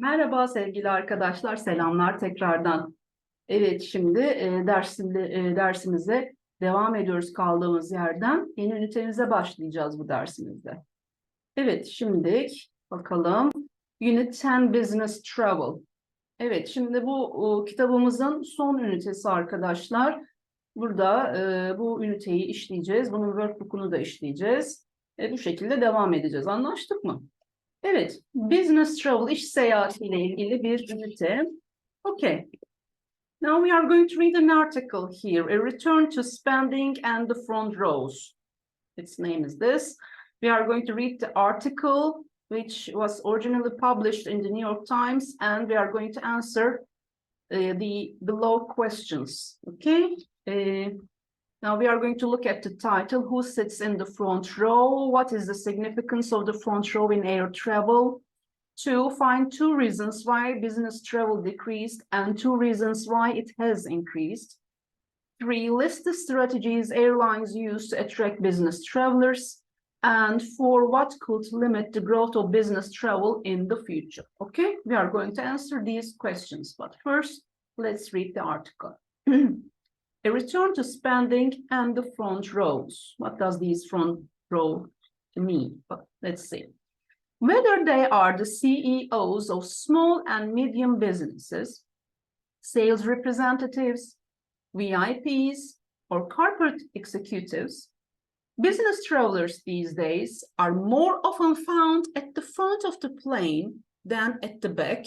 Merhaba sevgili arkadaşlar, selamlar tekrardan. Evet, şimdi dersimize devam ediyoruz kaldığımız yerden. Yeni ünitemize başlayacağız bu dersimizde. Evet, şimdi bakalım. Unit 10 Business Travel. Evet, şimdi bu kitabımızın son ünitesi arkadaşlar. Burada bu üniteyi işleyeceğiz. Bunun workbook'unu da işleyeceğiz. Bu şekilde devam edeceğiz. Anlaştık mı? Evet, business travel, iş seyahatiyle ilgili bir ünite. Okay. Now we are going to read an article here, A Return to Spending and the Front Rows. Its name is this. We are going to read the article, which was originally published in the New York Times, and we are going to answer the below questions. Okay. Now we are going to look at the title, Who Sits in the Front Row? What is the significance of the front row in air travel? 2, find 2 reasons why business travel decreased and 2 reasons why it has increased. 3, list the strategies airlines use to attract business travelers. And 4, what could limit the growth of business travel in the future? Okay, we are going to answer these questions, but first, let's read the article. A return to spending and the front rows. What does these front row mean? But let's see. Whether they are the CEOs of small and medium businesses, sales representatives, VIPs, or corporate executives, business travelers these days are more often found at the front of the plane than at the back,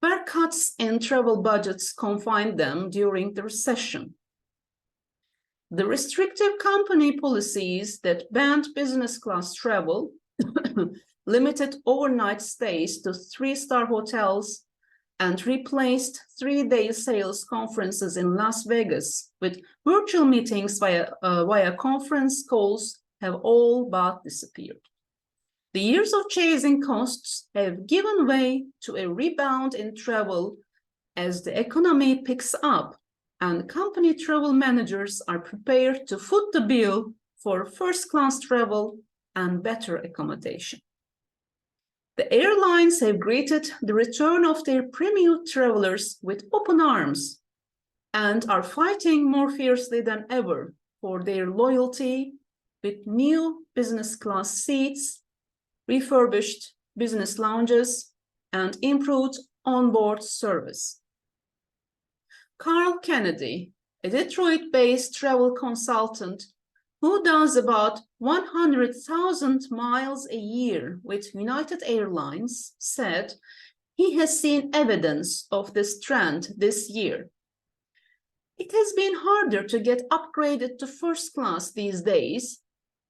where cuts in travel budgets confined them during the recession. The restrictive company policies that banned business class travel, limited overnight stays to 3-star hotels, and replaced 3-day sales conferences in Las Vegas with virtual meetings via conference calls have all but disappeared. The years of chasing costs have given way to a rebound in travel as the economy picks up and company travel managers are prepared to foot the bill for first-class travel and better accommodation. The airlines have greeted the return of their premium travelers with open arms and are fighting more fiercely than ever for their loyalty with new business class seats, refurbished business lounges, and improved onboard service. Carl Kennedy, a Detroit-based travel consultant who does about 100,000 miles a year with United Airlines, said he has seen evidence of this trend this year. It has been harder to get upgraded to first class these days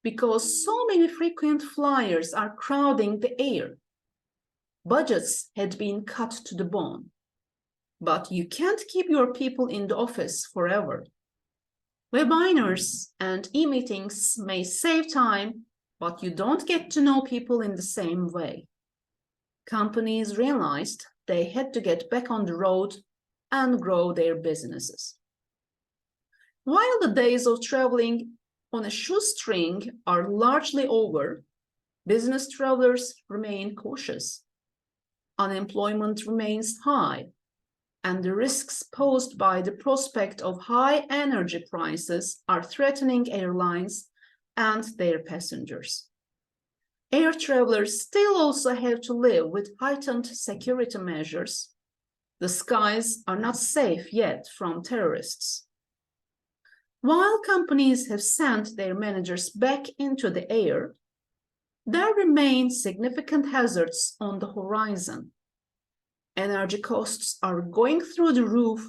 because so many frequent flyers are crowding the air. Budgets had been cut to the bone. But you can't keep your people in the office forever. Webinars and e-meetings may save time, but you don't get to know people in the same way. Companies realized they had to get back on the road and grow their businesses. While the days of traveling on a shoestring are largely over, business travelers remain cautious. Unemployment remains high, and the risks posed by the prospect of high energy prices are threatening airlines and their passengers. Air travelers still also have to live with heightened security measures. The skies are not safe yet from terrorists. While companies have sent their managers back into the air, there remain significant hazards on the horizon. Energy costs are going through the roof,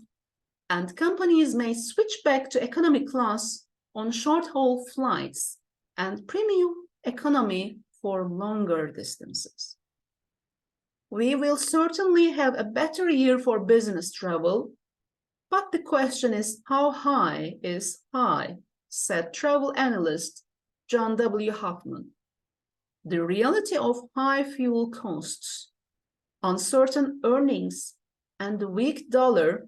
and companies may switch back to economy class on short-haul flights and premium economy for longer distances. We will certainly have a better year for business travel, but the question is how high is high, said travel analyst John W. Hoffman. The reality of high fuel costs, uncertain earnings, and the weak dollar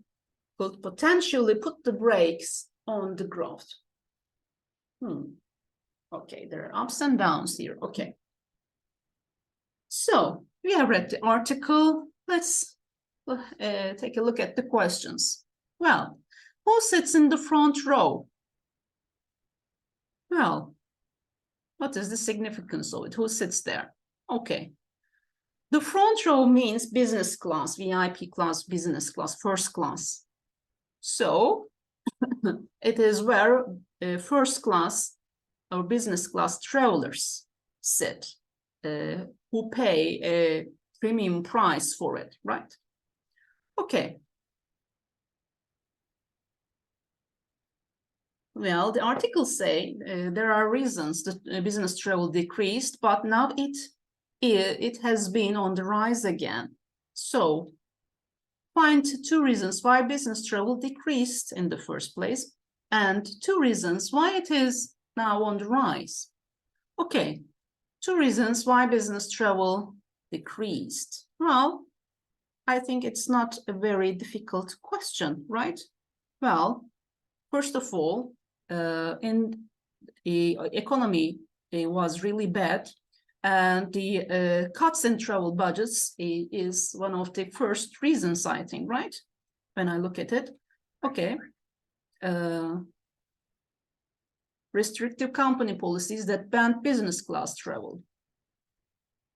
could potentially put the brakes on the growth. Okay, there are ups and downs here. Okay. So we have read the article. let's take a look at the questions. Well, who sits in the front row? Well, what is the significance of it? Who sits there? Okay. The front row means business class, VIP class, business class, first class. So it is where first class or business class travelers sit, who pay a premium price for it, right? Okay. Well, the articles say there are reasons that business travel decreased, but now it has been on the rise again. So find 2 reasons why business travel decreased in the first place and 2 reasons why it is now on the rise. Okay, 2 reasons why business travel decreased. Well, I think it's not a very difficult question, right? Well, first of all, in the economy, it was really bad, and the cuts in travel budgets is one of the first reasons, I think, right? When I look at it, okay. Restrictive company policies that banned business class travel,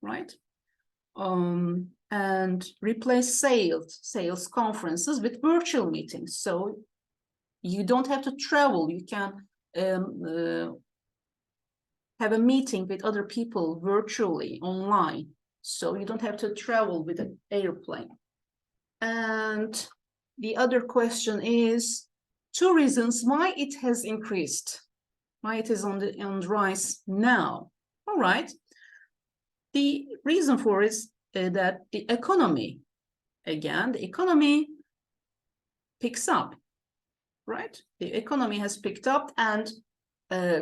right? And replace sales conferences with virtual meetings. So you don't have to travel. You can have a meeting with other people virtually online. So you don't have to travel with an airplane. And the other question is 2 reasons why it has increased, why it is on the rise now. All right. The reason for it is that the economy, again, the economy picks up, right? The economy has picked up, and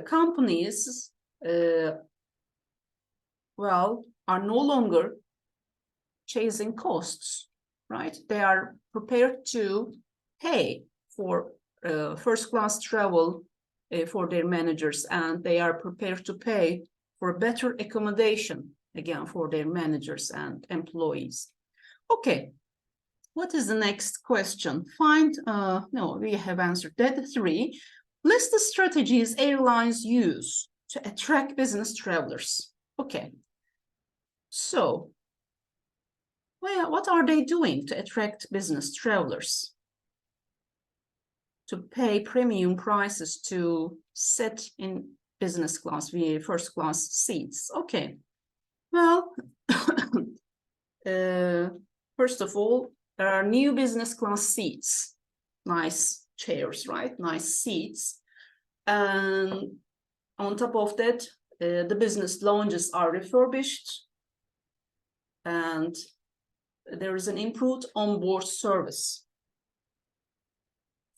companies, well, are no longer chasing costs, right? They are prepared to pay for first-class travel for their managers, and they are prepared to pay for better accommodation, again, for their managers and employees. Okay, what is the next question? No, we have answered that. 3, list the strategies airlines use to attract business travelers. Okay, so well, what are they doing to attract business travelers? To pay premium prices to sit in business class, via first class seats. Okay, well, first of all, there are new business class seats, nice chairs, right? Nice seats. And on top of that, the business lounges are refurbished, and there is an improved onboard service.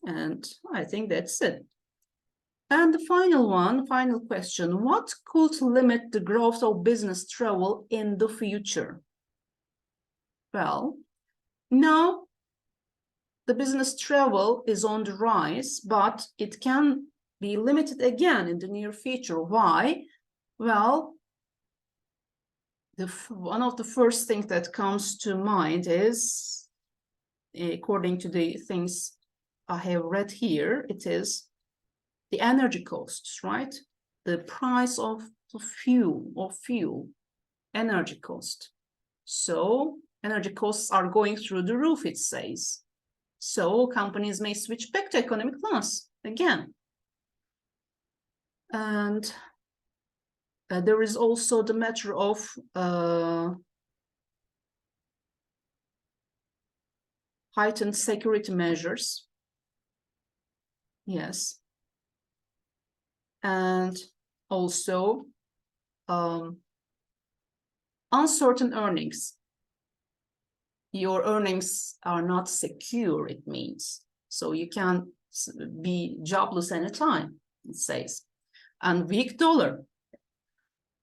And I think that's it. And the final question, what could limit the growth of business travel in the future? Well, now the business travel is on the rise, but it can be limited again in the near future. Why? Well, one of the first things that comes to mind is, according to the things I have read here, it is the energy costs, right? The price of the fuel, energy cost. So energy costs are going through the roof, it says. So companies may switch back to economy class again. And there is also the matter of heightened security measures. Yes. And also uncertain earnings. Your earnings are not secure, it means. So you can be jobless anytime, it says. And weak dollar.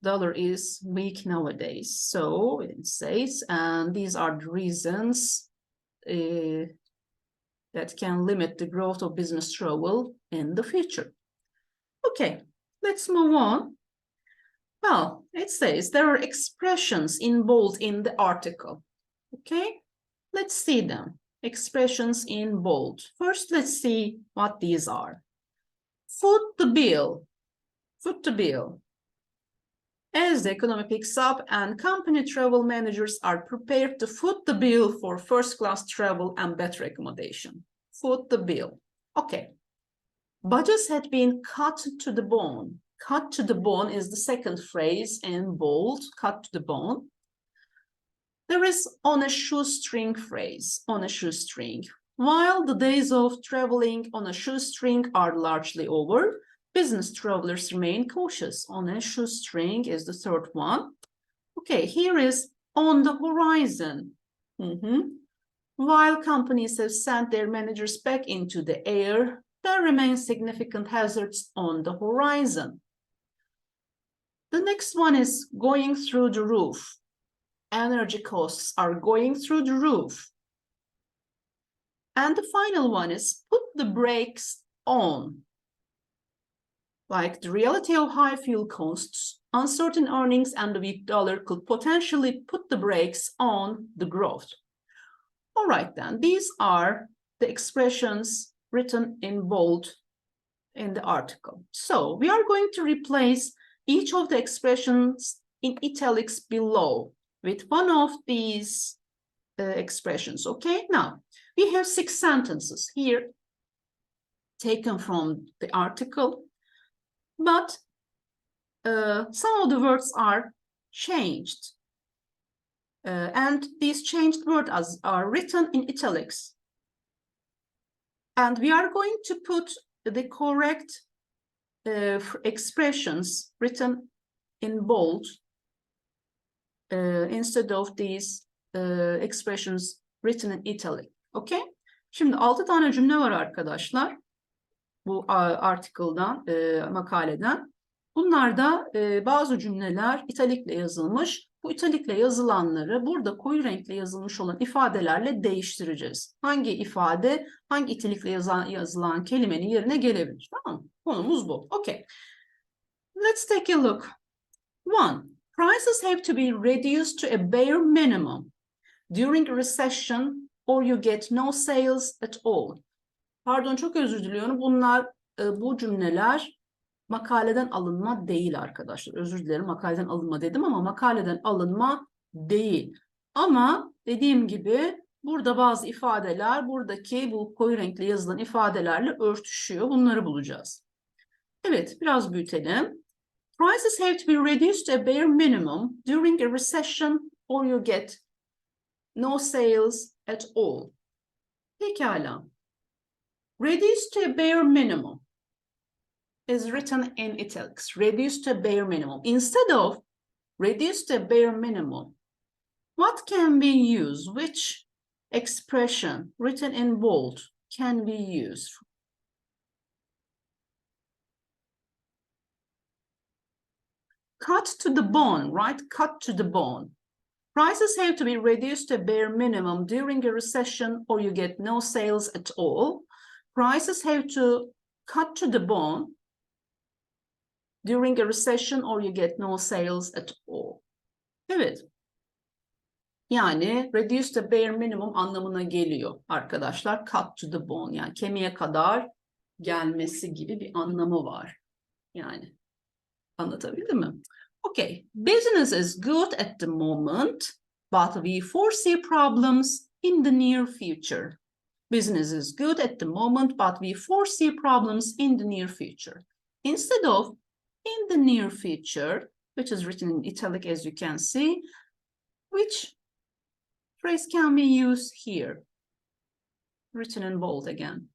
Dollar is weak nowadays, so it says, and these are the reasons that can limit the growth of business travel in the future. Okay, let's move on. Well, it says there are expressions in bold in the article. Okay, Let's see them. Expressions in bold. First, let's see what these are. Foot the bill. Foot the bill. As the economy picks up and company travel managers are prepared to foot the bill for first-class travel and better accommodation. Foot the bill. Okay. Budgets had been cut to the bone. Cut to the bone is the second phrase in bold, cut to the bone. There is on a shoestring phrase, on a shoestring. While the days of traveling on a shoestring are largely over, business travelers remain cautious. On a shoestring is the third one. Okay, here is on the horizon. While companies have sent their managers back into the air, there remain significant hazards on the horizon. The next one is going through the roof. Energy costs are going through the roof. And the final one is put the brakes on. Like the reality of high fuel costs, uncertain earnings, and the weak dollar could potentially put the brakes on the growth. All right, then, these are the expressions written in bold in the article. So we are going to replace each of the expressions in italics below with one of these expressions, okay? Now, we have 6 sentences here taken from the article, but some of the words are changed. And these changed words are written in italics. And we are going to put the correct expressions written in bold instead of these expressions written in italic. Okay? Şimdi 6 tane cümle var arkadaşlar. Bu article'dan, makaleden. Bunlarda bazı cümleler italikle yazılmış. Bu italikle yazılanları burada koyu renkle yazılmış olan ifadelerle değiştireceğiz. Hangi ifade, hangi italikle yazılan kelimenin yerine gelebilir? Tamam mı? Konumuz bu. Okay. Let's take a look. 1. Prices have to be reduced to a bare minimum during a recession or you get no sales at all. Pardon, çok özür diliyorum. Bunlar, bu cümleler makaleden alınma değil arkadaşlar. Özür dilerim, makaleden alınma dedim ama makaleden alınma değil. Ama dediğim gibi burada bazı ifadeler buradaki bu koyu renkli yazılan ifadelerle örtüşüyor. Bunları bulacağız. Evet, biraz büyütelim. Prices have to be reduced to a bare minimum during a recession or you get no sales at all. Pekala. Reduced to a bare minimum is written in italics. Reduced to a bare minimum. Instead of reduced to a bare minimum, what can we use? Which expression written in bold can we use? Cut to the bone, right? Cut to the bone. Prices have to be reduced to a bare minimum during a recession or you get no sales at all. Prices have to cut to the bone during a recession or you get no sales at all. Evet. Yani reduce to bare minimum anlamına geliyor arkadaşlar. Cut to the bone, yani kemiğe kadar gelmesi gibi bir anlamı var. Yani anlatabildim mi? Okay. Business is good at the moment, but we foresee problems in the near future. Business is good at the moment, but we foresee problems in the near future. Instead of in the near future, which is written in italic as you can see, which phrase can we use here? Written in bold again.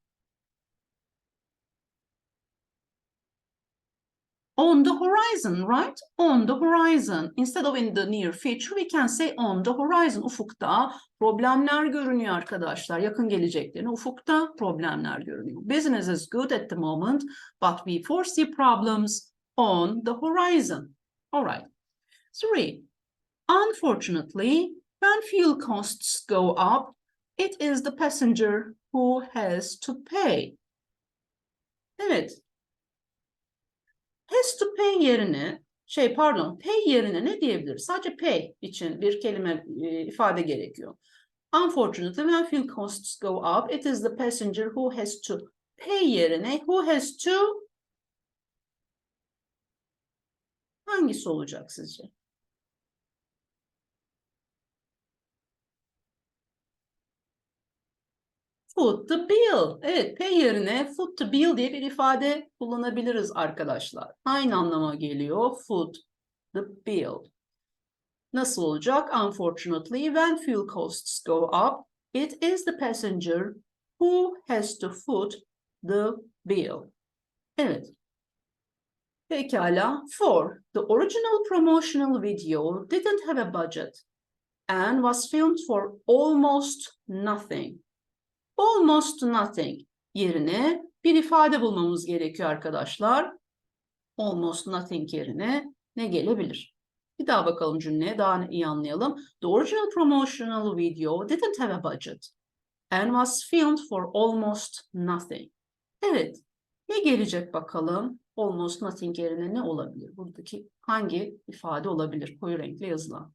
On the horizon, right? On the horizon. Instead of in the near future, we can say on the horizon. Ufukta problemler görünüyor arkadaşlar. Yakın geleceklerine ufukta problemler görünüyor. Business is good at the moment, but we foresee problems on the horizon. All right. 3. Unfortunately, when fuel costs go up, it is the passenger who has to pay. Evet. Has to pay yerine, pay yerine ne diyebiliriz? Sadece pay için bir kelime ifade gerekiyor. Unfortunately, when fuel costs go up, it is the passenger who has to pay yerine who has to hangisi olacak sizce? Foot the bill. Evet, pay yerine foot the bill diye bir ifade kullanabiliriz arkadaşlar. Aynı anlama geliyor. Foot the bill. Nasıl olacak? Unfortunately, when fuel costs go up, it is the passenger who has to foot the bill. Evet. Pekala. 4. The original promotional video didn't have a budget and was filmed for almost nothing. Almost nothing yerine bir ifade bulmamız gerekiyor arkadaşlar. Almost nothing yerine ne gelebilir? Bir daha bakalım cümleye, daha iyi anlayalım. The original promotional video didn't have a budget and was filmed for almost nothing. Evet, ne gelecek bakalım? Almost nothing yerine ne olabilir? Buradaki hangi ifade olabilir? Koyu renkle yazılan.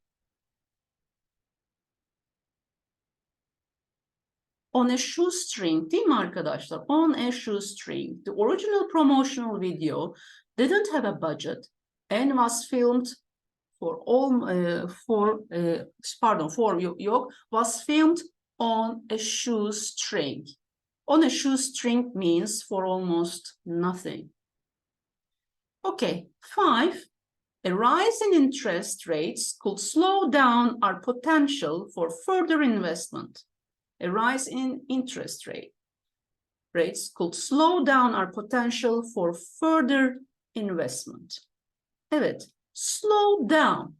On a shoestring değil mi arkadaşlar? On a shoestring. The original promotional video didn't have a budget and was filmed was filmed on a shoestring. On a shoestring means for almost nothing. Okay, 5. A rise in interest rates could slow down our potential for further investment. A rise in interest rates could slow down our potential for further investment. Evet, slow down.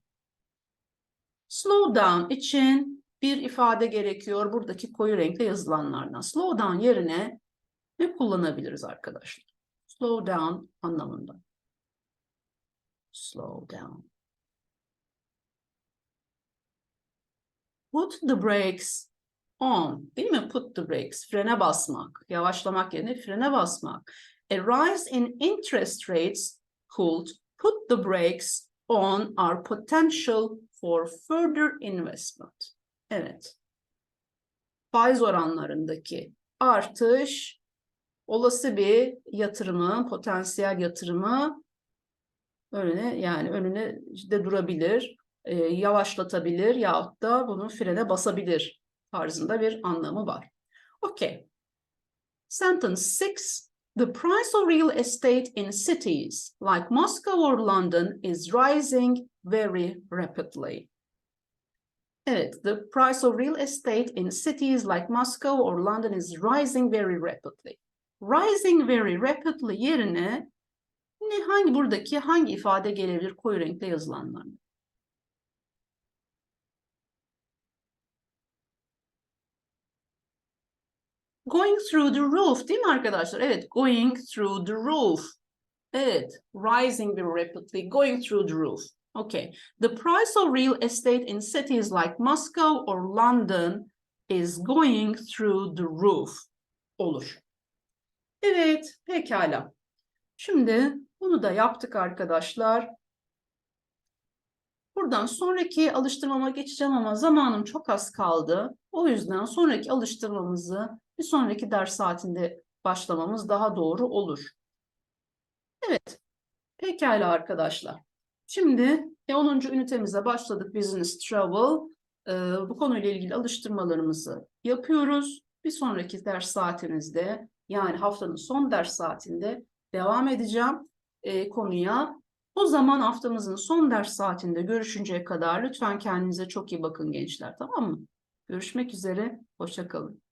Slow down için bir ifade gerekiyor buradaki koyu renkle yazılanlardan. Slow down yerine ne kullanabiliriz arkadaşlar? Slow down anlamında. Slow down. Put the brakes on, değil mi? Put the brakes, frene basmak, yavaşlamak yerine frene basmak. A rise in interest rates could put the brakes on our potential for further investment. Evet. Faiz oranlarındaki artış olası bir yatırımı, potansiyel yatırımı önüne de durabilir, yavaşlatabilir yahut da bunu frene basabilir tarzında bir anlamı var. Okay. Sentence 6. The price of real estate in cities like Moscow or London is rising very rapidly. Evet, the price of real estate in cities like Moscow or London is rising very rapidly. Rising very rapidly yerine buradaki hangi ifade gelebilir koyu renkle yazılanlarla? Going through the roof değil mi arkadaşlar? Evet, going through the roof. Evet, rising very rapidly, going through the roof. Okay, the price of real estate in cities like Moscow or London is going through the roof. Olur. Evet, pekala. Şimdi bunu da yaptık arkadaşlar. Buradan sonraki alıştırmama geçeceğim ama zamanım çok az kaldı. O yüzden sonraki alıştırmamızı bir sonraki ders saatinde başlamamız daha doğru olur. Evet, pekala arkadaşlar. Şimdi 10. ünitemize başladık, Business Travel. Bu konuyla ilgili alıştırmalarımızı yapıyoruz. Bir sonraki ders saatimizde, yani haftanın son ders saatinde devam edeceğim konuya. O zaman haftamızın son ders saatinde görüşünceye kadar lütfen kendinize çok iyi bakın gençler, tamam mı? Görüşmek üzere, hoşça kalın.